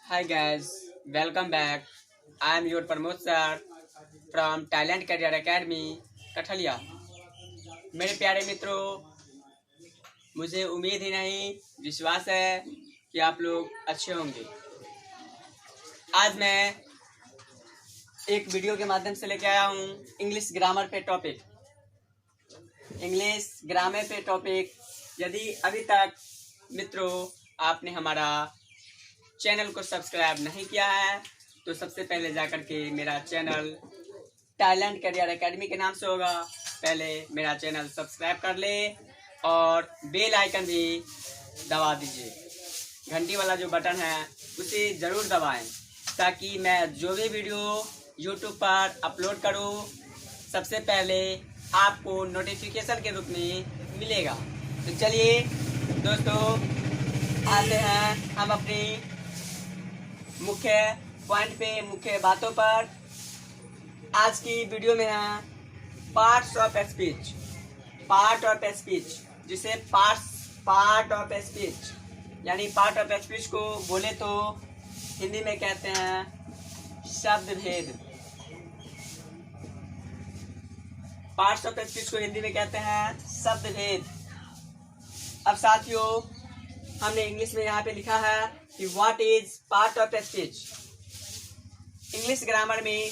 Hi guys, welcome back. I am your Pramod sir from Talent Career Academy, Kathalia. मेरे प्यारे मित्रों, मुझे उम्मीद ही नहीं विश्वास है कि आप लोग अच्छे होंगे। आज मैं एक वीडियो के माध्यम से लेके आया हूँ इंग्लिश ग्रामर पे टॉपिक। इंग्लिश ग्रामर पे टॉपिक। यदि अभी तक मित्रों आपने हमारा चैनल को सब्सक्राइब नहीं किया है तो सबसे पहले जाकर के मेरा चैनल टैलेंट करियर एकेडमी के नाम से होगा, पहले मेरा चैनल सब्सक्राइब कर ले और बेल आइकन भी दबा दीजिए। घंटी वाला जो बटन है उसे ज़रूर दबाएं ताकि मैं जो भी वीडियो यूट्यूब पर अपलोड करूं सबसे पहले आपको नोटिफिकेशन के रूप में मिलेगा। तो चलिए दोस्तों, आते हैं हम अपनी मुख्य पॉइंट पे, मुख्य बातों पर। आज की वीडियो में है parts of speech. Part of speech, जिसे पार्ट ऑफ स्पीच यानी पार्ट ऑफ स्पीच को बोले तो हिंदी में कहते हैं शब्द भेद। पार्ट्स ऑफ स्पीच को हिंदी में कहते हैं शब्द भेद। अब साथियों, हमने इंग्लिश में यहाँ पे लिखा है कि what is part of speech. English grammar में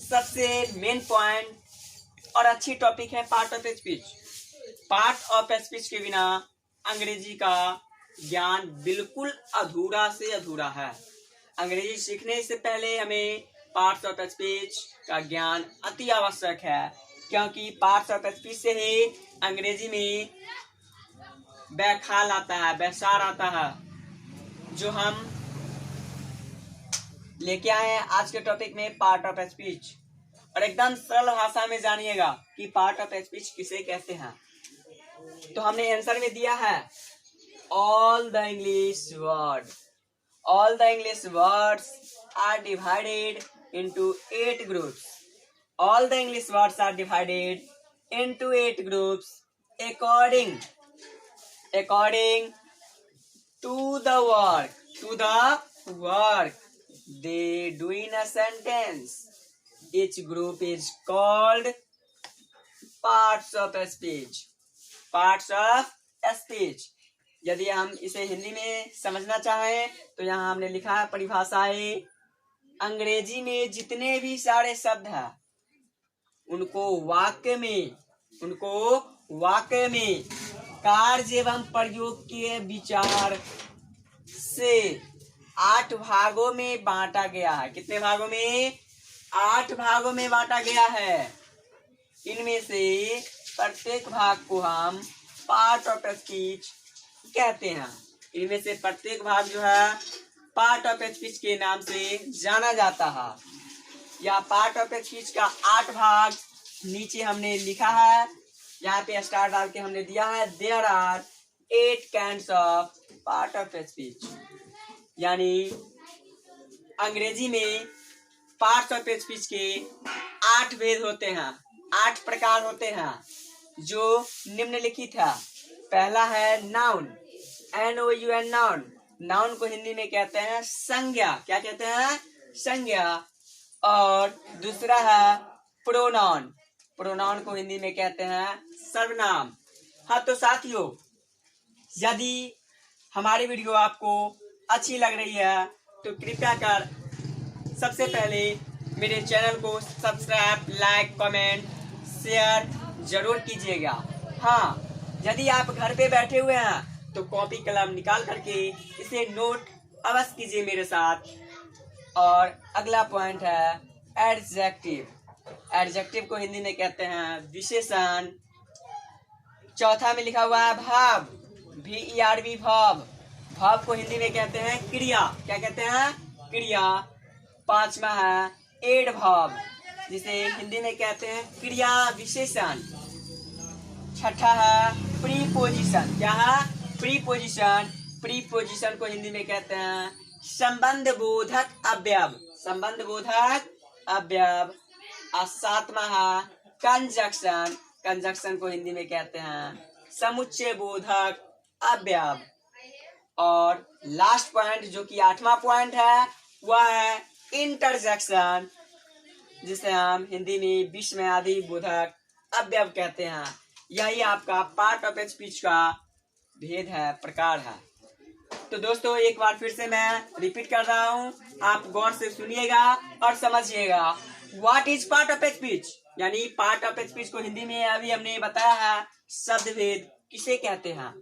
सबसे मेन पॉइंट और अच्छी टॉपिक है part of speech. Part of speech के बिना अंग्रेजी का ज्ञान बिल्कुल अधूरा से अधूरा है। अंग्रेजी सीखने से पहले हमें पार्ट्स ऑफ स्पीच का ज्ञान अति आवश्यक है, क्योंकि पार्ट्स ऑफ स्पीच से ही अंग्रेजी में व्याख्याल आता है, व्यासार आता है, जो हम लेके आए हैं आज के टॉपिक में पार्ट ऑफ स्पीच। और एकदम सरल भाषा में जानिएगा कि पार्ट ऑफ स्पीच किसे कहते हैं। तो हमने आंसर में दिया है all the English word. All the English words are divided into 8 groups. All the English words are divided into 8 groups according to the work they do in a sentence. Each group is called parts of speech. Parts of speech. यदि हम इसे हिंदी में समझना चाहें तो यहाँ हमने लिखा है परिभाषाएं। अंग्रेजी में जितने भी सारे शब्द हैं उनको वाक्य में कार्य एवं प्रयोग के विचार से 8 भागों में बांटा गया है। कितने भागों में? 8 भागों में बांटा गया है। इनमें से प्रत्येक भाग को हम पार्ट ऑफ स्पीच कहते हैं। इनमें से प्रत्येक भाग जो है पार्ट ऑफ स्पीच के नाम से जाना जाता है। यह पार्ट ऑफ स्पीच का 8 भाग नीचे हमने लिखा है। यहाँ पे स्टार डाल के हमने दिया है there are 8 kinds of part of speech. यानी अंग्रेजी में पार्ट ऑफ स्पीच के 8 भेद होते हैं, 8 प्रकार होते हैं, जो निम्नलिखित है। पहला है नाउन, NOUN, नाउन। नाउन को हिंदी में कहते हैं संज्ञा। क्या कहते हैं? संज्ञा। और दूसरा है प्रोनाउन। प्रोनाउन को हिंदी में कहते हैं सर्वनाम। हाँ तो साथियों, यदि हमारी वीडियो आपको अच्छी लग रही है तो कृपया कर सबसे पहले मेरे चैनल को सब्सक्राइब, लाइक, कमेंट, शेयर जरूर कीजिएगा। हाँ, यदि आप घर पे बैठे हुए हैं तो कॉपी कलम निकाल करके इसे नोट अवश्य कीजिए मेरे साथ। और अगला पॉइंट है एडजेक्टिव। एडजेक्टिव को हिंदी में कहते हैं विशेषण। चौथा में लिखा हुआ है भाव, VERB, भाव। भाव को हिंदी में कहते हैं क्रिया। क्या कहते हैं? क्रिया। 5वां है एड भाव, जिसे हिंदी में कहते हैं क्रिया विशेषण। 6ठा है प्रीपोजिशन। क्या है? प्रीपोजिशन। प्रीपोजिशन को हिंदी में कहते हैं संबंध बोधक अव्यय। संबंध बोधक अव्यय। और 7वां है कंजक्शन। कंजक्शन को हिंदी में कहते हैं समुच्चय बोधक अव्यय। और लास्ट पॉइंट जो कि 8वां पॉइंट है वह है इंटरजेक्शन, जिसे हम हिंदी में विस्मयादि बोधक अवयव कहते हैं। यही आपका पार्ट ऑफ स्पीच का भेद है, प्रकार है। तो दोस्तों एक बार फिर से मैं रिपीट कर रहा हूँ, आप गौर से सुनिएगा और समझिएगा। What is part of speech, यानी पार्ट ऑफ स्पीच को हिंदी में अभी हमने बताया है शब्द भेद किसे कहते हैं।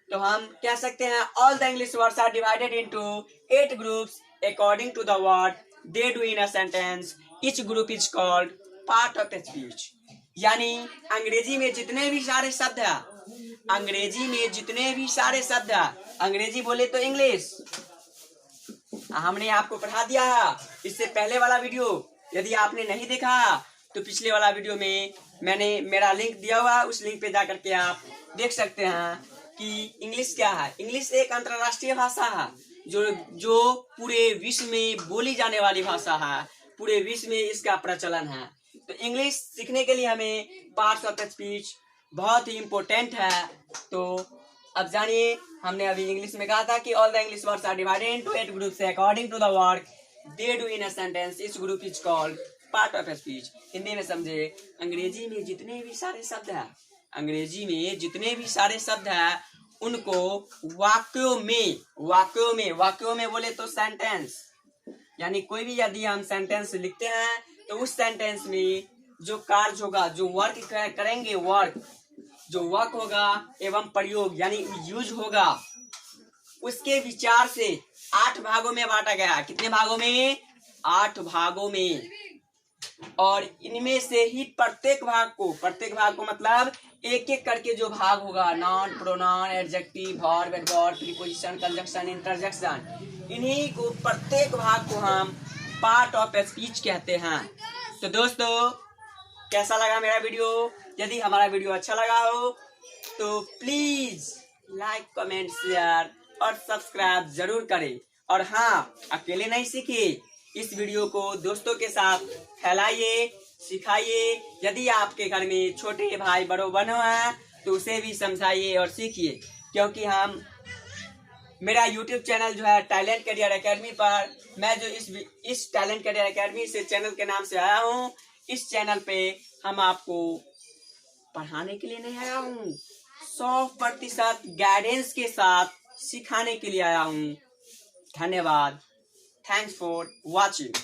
तो हम कह सकते हैं all the English words are divided into 8 groups according to the word they do in a sentence, each group is called part of speech. यानी अंग्रेजी में जितने भी सारे शब्द हैं, अंग्रेजी में जितने भी सारे शब्द हैं, अंग्रेजी बोले तो इंग्लिश, हमने आपको पढ़ा दिया है। इससे पहले वाला वीडियो यदि आपने नहीं देखा तो पिछले वाला वीडियो में मैंने मेरा लिंक दिया हुआ है, उस लिंक पे जा करके आप देख सकते हैं कि इंग्लिश क्या है। इंग्लिश एक अंतरराष्ट्रीय भाषा है जो पूरे विश्व में बोली जाने वाली भाषा है, पूरे विश्व में इसका प्रचलन है। तो इंग्लिश सीखने के लिए हमें पार्ट्स ऑफ स्पीच बहुत ही इम्पोर्टेंट है। तो अब जानिए, हमने अभी इंग्लिश में कहा था कि all the English words are divided into 8 groups according to the work they do in a sentence, each group is called part of speech. Hindi में समझे, अंग्रेजी में जितने भी सारे शब्द हैं, अंग्रेजी में जितने भी सारे शब्द हैं उनको वाक्यों में बोले तो सेंटेंस, यानी कोई भी यदि हम सेंटेंस लिखते हैं तो उस सेंटेंस में जो कार्य होगा, जो वर्क करेंगे, जो वर्क होगा एवं प्रयोग यानी यूज होगा, उसके विचार से 8 भागों में बांटा गया। कितने भागों में? 8 भागों में। और इनमें से ही प्रत्येक भाग को मतलब एक एक करके जो भाग होगा, noun, pronoun, adjective, verb, adverb, preposition, conjunction, interjection, इन्हीं को प्रत्येक भाग को हम पार्ट ऑफ स्पीच कहते हैं। तो दोस्तों कैसा लगा मेरा वीडियो? यदि हमारा वीडियो अच्छा लगा हो तो प्लीज लाइक, कमेंट, शेयर और सब्सक्राइब जरूर करें। और हाँ, अकेले नहीं सीखिए, इस वीडियो को दोस्तों के साथ फैलाइए, सिखाइए। यदि आपके घर में छोटे भाई बड़ों बहनों हैं तो उसे भी समझाइए और सीखिए, क्योंकि मेरा YouTube चैनल जो है टैलेंट करियर एकेडमी पर, मैं जो इस टैलेंट करियर एकेडमी से चैनल के नाम से आया हूँ, इस चैनल पे हम आपको पढ़ाने के लिए नहीं आया हूँ, 100% गाइडेंस के साथ सिखाने के लिए आया हूँ। धन्यवाद। Thanks for watching.